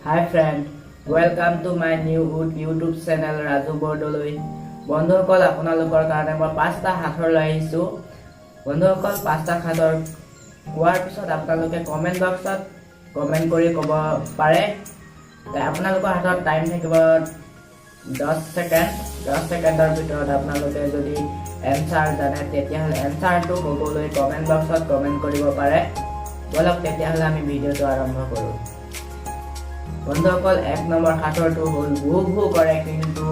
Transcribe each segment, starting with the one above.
Hi friend, welcome to my new YouTube channel Raju Bordoloi. বন্ধুসকল আপোনালোকৰ কাৰণে মই 5টা হাতৰ লৈ আহিছো। বন্ধুসকল 5টা হাতৰ কোৱাৰ পিছত আপোনালোকে কমেন্ট বক্সত কমেন্ট কৰি ক'ব পাৰে। আপোনালোকৰ হাতত টাইম থাকিব 10 সেকেন্ড। 10 সেকেন্ডৰ ভিতৰত আপোনালোকে যদি এনসাৰ জানে তেতিয়াহ'লে এনসাৰটো ক'বলৈ কমেন্ট বক্সত কমেন্ট কৰিব পাৰে। বলক তেতিয়াহ'লে আমি ভিডিঅ'টো আৰম্ভ কৰোঁ। বন্ধুসকল 1 নম্বৰ হাতৰটো হ'ল ভু ভু কৰে কিন্তু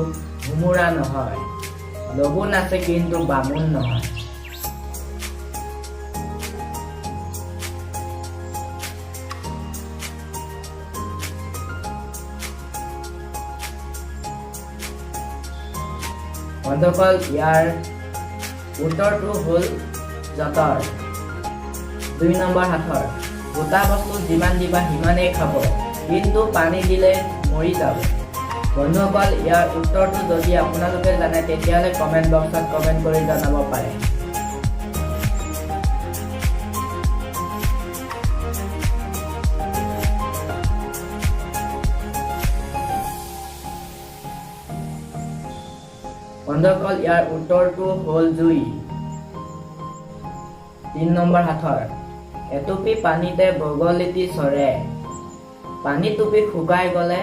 ঘুমুৰা নহয়, লগুণ আছে কিন্তু বামুণ নহয়। বন্ধুসকল ইয়াৰ উত্তৰটো হ'ল যঁতৰ। 2 নম্বৰ হাতৰ গোটা বস্তু যিমান দিবা সিমানেই খাব কিন্তু পানী দিলে মৰি যাব। বন্ধুসকল ইয়াৰ উত্তৰটো যদি আপোনালোকে জানে তেতিয়াহ'লে কমেন্ট বক্সত কমেন্ট কৰি জনাব পাৰে। বন্ধুসকল ইয়াৰ উত্তৰটো হ'ল জুই। 3 নম্বৰ হাতৰ এটুপি পানীতে বগলীটি চৰে, পানী টুপি শুকাই গ'লে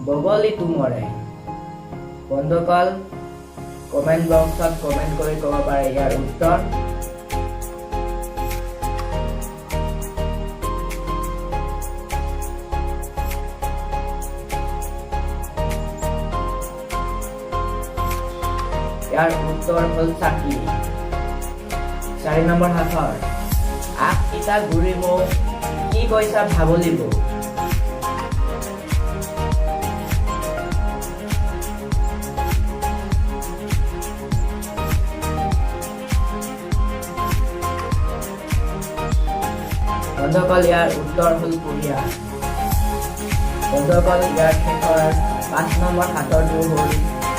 বগলীটো মৰে। বন্ধুসকল কমেন্ট বক্সত কমেন্ট কৰি ক'ব পাৰে ইয়াৰ উত্তৰ। ইয়াৰ উত্তৰ হ'ল চাকি। 4 নম্বৰ হাতৰ আগ কিটা ঘূৰি মোক কি কৈছা ভাবলিব। বন্ধুসকল ইয়াৰ উত্তৰ হ'ল কুঁহিয়াৰ। বন্ধুসকল ইয়াৰ শেষৰ 5 নম্বৰ হাতৰটো হ'ল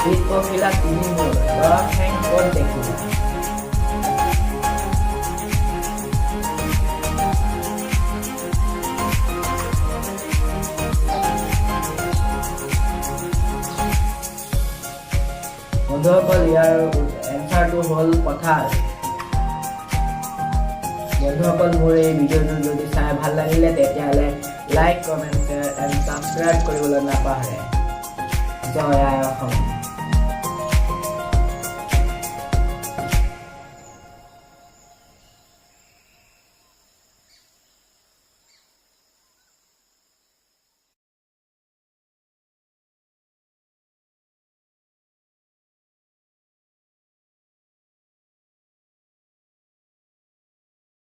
পিঠ পখিলা তিনি মূৰ ঠেং ক'ত দেখিলা। বন্ধুসকল ইয়াৰ এনসাৰটো হ'ল পথাৰ। বন্ধুসকল মোৰ এই ভিডিঅ'টো যদি চাই ভাল লাগিলে তেতিয়াহ'লে like, comment, share and subscribe কৰিবলৈ নাপাহৰে। জয় আই অসম।